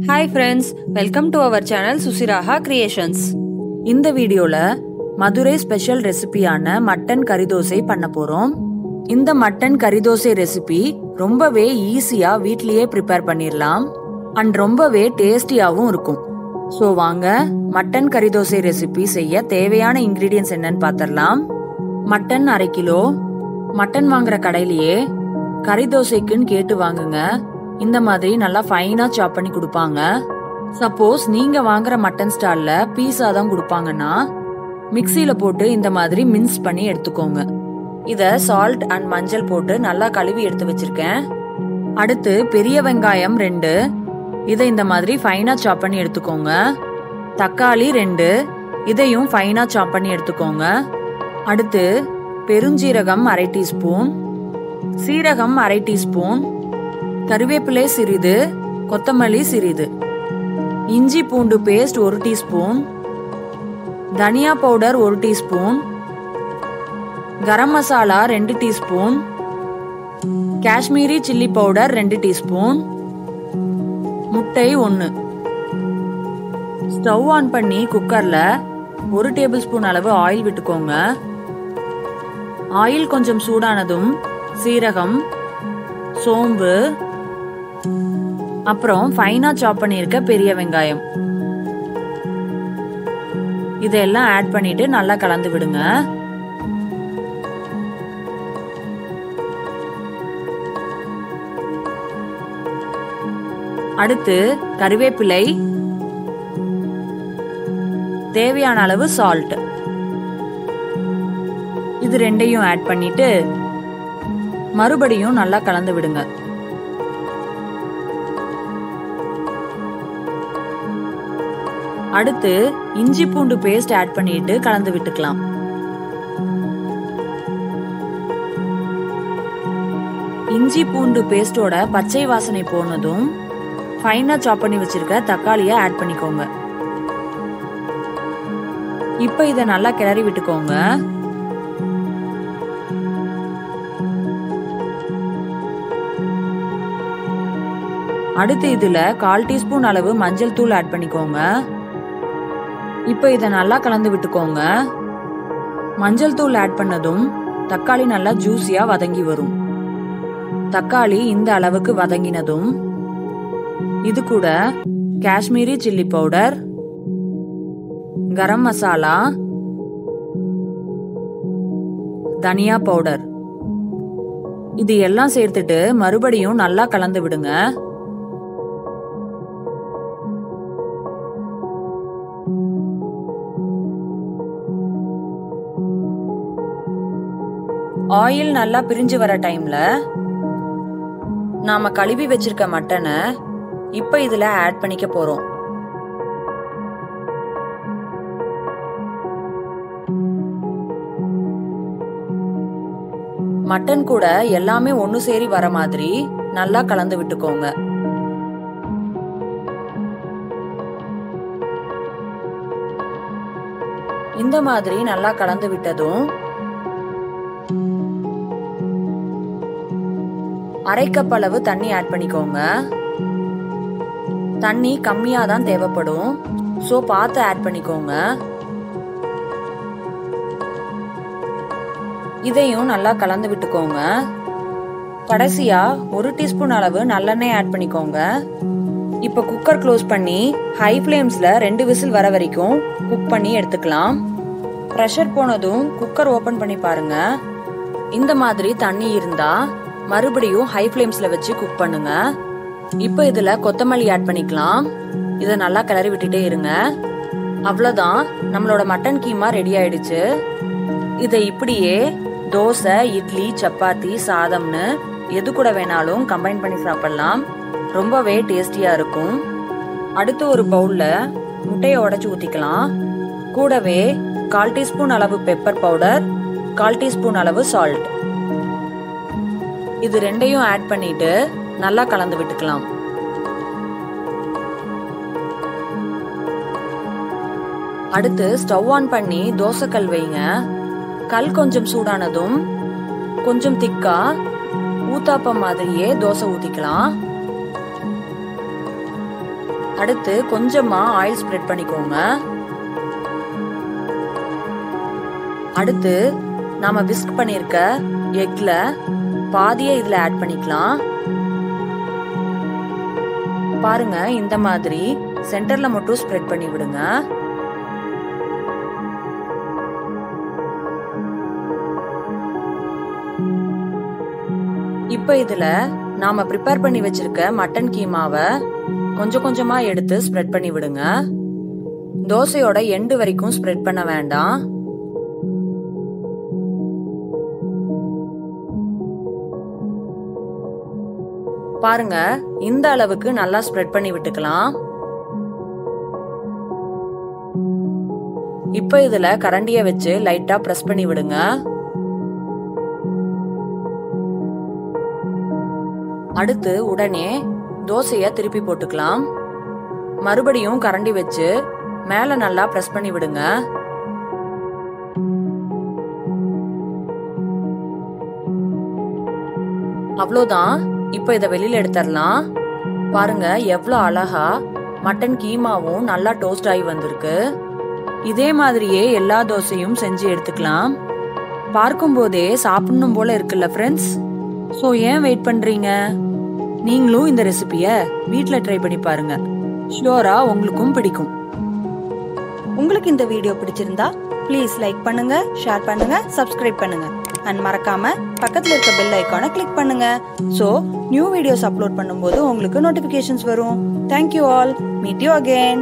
Hi friends, welcome to our channel Susiraha Creations. இந்த வீடியோல Madurai special ரெசிபியான mutton கறி தோசை பண்ண போறோம். இந்த மட்டன் கறி தோசை ரெசிபி ரொம்பவே ஈஸியா வீட்லயே ப்ரிப்பேர் பண்ணிரலாம் அண்ட் ரொம்பவே டேஸ்டியாவும் இருக்கும். சோ வாங்க மட்டன் கறி தோசை ரெசிபி செய்ய தேவையான இன்கிரிடியன்ட்ஸ் என்னன்னு பார்த்தறலாம். Mutton 1/2 kilo. மட்டன் வாங்குற கடையிலேயே கறி தோசைக்குன்னு கேட்டு வாங்குங்க. இந்த மாதிரி நல்லா ஃபைனா சாப் பண்ணி கொடுப்பாங்க. சப்போஸ் நீங்க வாங்குற மட்டன் ஸ்டால்ல பீஸா தான் கொடுப்பாங்கன்னா மிக்ஸில போட்டு இந்த மாதிரி மின்ஸ் பண்ணி எடுத்துக்கோங்க. இத சால்ட் அண்ட் மஞ்சள் போட்டு நல்லா கழுவி எடுத்து வச்சிருக்கேன். அடுத்து பெரிய வெங்காயம் 2, இதை இந்த மாதிரி ஃபைனா சாப் பண்ணி எடுத்துக்கோங்க. தக்காளி 2, இதையும் ஃபைனா சாப் பண்ணி எடுத்துக்கோங்க. அடுத்து பெருஞ்சீரகம் 1/2 டீஸ்பூன், சீரகம் 1/2 டீஸ்பூன், கறிவேப்பிலை சிறிது, கொத்தமல்லி சிறிது, இஞ்சி பூண்டு பேஸ்ட் 1 டீஸ்பூன், தனியா powder 1 teaspoon, garam masala 2 teaspoon, Kashmiri chilli powder 2 teaspoon, முட்டை 1. ஸ்டவ் ஆன் பண்ணி குக்கர்ல 1 டேபிள் ஸ்பூன் அளவு ஆயில் விட்டுக்கோங்க. ஆயில் கொஞ்சம் சூடானதும் சீரகம், சோம்பு, அப்புறம் ஃபைனா சாப் பண்ணியிருக்க பெரிய வெங்காயம் இதெல்லாம் ஆட் பண்ணிட்டு நல்லா கலந்து விடுங்க. அடுத்து கறிவேப்பிலை, தேவையான அளவு சால்ட், இது 2ஐயும் ஆட் பண்ணிட்டு மறுபடியும் நல்லா கலந்து விடுங்க. அடுத்து இஞ்சி பூண்டு பேஸ்ட் ஆட் பண்ணிட்டு கலந்து விட்டுக்கலாம். இஞ்சி பூண்டு பேஸ்டோட பச்சை வாசனை போனதும் ஃபைனா சாப் பண்ணி வச்சிருக்க தக்காளியை ஆட் பண்ணிக்கோங்க. இப்ப இத நல்லா கிளறி விட்டுக்கோங்க. அடுத்து இதுல 1/4 டீஸ்பூன் அளவு மஞ்சள் தூள் ஆட் பண்ணிக்கோங்க. இப்ப இத நல்லா கலந்து விட்டுக்கோங்க. மஞ்சள் தூள் ஆட் பண்ணதும் தக்காளி நல்லா ஜூசியா வதங்கி வரும். தக்காளி இந்த அளவுக்கு வதங்கினதும் இது கூட காஷ்மீரி சில்லி பவுடர், கரம் மசாலா, தனியா பவுடர் இது எல்லாம் சேர்த்துட்டு மறுபடியும் நல்லா கலந்து விடுங்க. ஆயில் நல்லா பிரிஞ்சு வர டைம்ல நாம கழுவி வச்சிருக்க மட்டனை இப்ப இதுல ஆட் பண்ணிக்க போறோம். மட்டன் கூட எல்லாமே ஒண்ணு சேரி வர மாதிரி நல்லா கலந்து விட்டுக்கோங்க. இந்த மாதிரி நல்லா கலந்து விட்டதும் 1/2 கப் அளவு தண்ணி ஆட் பண்ணிக்கோங்க. தண்ணி கம்மியா தான் தேவைப்படும், சோ பார்த்து ஆட் பண்ணிக்கோங்க. இதையும் நல்லா கலந்து விட்டுக்கோங்க. கடைசியா 1 டீஸ்பூன் அளவு நல்லெண்ணெய் ஆட் பண்ணிக்கோங்க. இப்ப குக்கர் க்ளோஸ் பண்ணி ஹை ஃப்ளேம்ஸ்ல 2 விசில் வர வரைக்கும் குக் பண்ணி எடுத்துக்கலாம். பிரஷர் போனதும் குக்கர் ஓபன் பண்ணி பாருங்க. இந்த மாதிரி தண்ணி இருந்தா மறுபடியும் ஹை ஃப்ளேம்ஸ்ல வச்சு குக் பண்ணுங்க. இப்ப இதுல கொத்தமல்லி ஆட் பண்ணிக்கலாம். இத நல்லா கிளறி விட்டுட்டே இருங்க. அவ்வளவுதான், நம்மளோட மட்டன் கீமா ரெடி ஆயிடுச்சு. இதை இப்படியே தோசை, இட்லி, சப்பாத்தி, சாதம்னு எது கூட வேணாலும் கம்பைன் பண்ணி சாப்பிடலாம். ரொம்பவே டேஸ்டியா இருக்கும். அடுத்து ஒரு பவுல்ல முட்டையை உடைச்சு ஊத்திக்கலாம். கூடவே 1/4 டீஸ்பூன் அளவு பெப்பர் பவுடர், 1/4 டீஸ்பூன் அளவு சால்ட் இது 2ஐயும் ஆட் பண்ணிட்டு நல்லா கலந்து விட்டுக்கலாம். அடுத்து ஸ்டவ் ஆன் பண்ணி தோசை கல் வைங்க. கல் கொஞ்சம் சூடானதும் கொஞ்சம் திக்கா ஊத்தாப்பம் மாதிரியே தோசை ஊத்திக்கலாம். அடுத்து கொஞ்சமா ஆயில் ஸ்ப்ரெட் பண்ணிக்கோங்க. அடுத்து நாம விஸ்க் பண்ணிருக்க எக்ல பாதியை இதுல ஆட் பண்ணிக்கலாம். பாருங்க, இந்த மாதிரி சென்டர்ல மட்டும் ஸ்ப்ரெட் பண்ணி விடுங்க. இப்ப இதுல நாம ப்ரிப்பேர் பண்ணி வச்சிருக்க மட்டன் கீமாவை கொஞ்சம் கொஞ்சமா எடுத்து ஸ்ப்ரெட் பண்ணி விடுங்க. தோசையோட எண்டு வரைக்கும் ஸ்ப்ரெட் பண்ண வேண்டாம். பாருங்க, இந்த அளவுக்கு நல்லா ஸ்ப்ரெட் பண்ணி விட்டுக்கலாம். இப்ப இதுல கரண்டிய வச்சு லைட்டா பிரஸ் பண்ணி விடுங்க. அடுத்து உடனே தோசைய திருப்பி போட்டுக்கலாம். மறுபடியும் கரண்டி வச்சு மேல நல்லா பிரஸ் பண்ணி விடுங்க. அவ்வளோதான். இப்ப இத வெளியில எடுத்துடலாம். பாருங்க, எவ்வளவு அழகா மட்டன் கீமாவும் நல்லா டோஸ்ட் ஆகி வந்திருக்கு. இதே மாதிரியே எல்லா தோசையும் செஞ்சு எடுத்துக்கலாம். பார்க்கும் போதே சாப்பிடணும் போல இருக்குல்ல ஃப்ரெண்ட்ஸ். சோ ஏன் வெயிட் பண்றீங்க? நீங்களும் இந்த ரெசிபிய வீட்ல ட்ரை பண்ணி பாருங்க. ஷியோரா உங்களுக்கும் பிடிக்கும். உங்களுக்கு இந்த வீடியோ பிடிச்சிருந்தா ப்ளீஸ் லைக் பண்ணுங்க, ஷேர் பண்ணுங்க, சப்ஸ்கிரைப் பண்ணுங்க அண்ட் மறக்காம பக்கத்துல இருக்க பெல் ஐகானை கிளிக் பண்ணுங்க. சோ நியூ வீடியோஸ் அப்லோட் பண்ணும்போது உங்களுக்கு நோட்டிபிகேஷன்ஸ் வரும். Thank you all. Meet you again.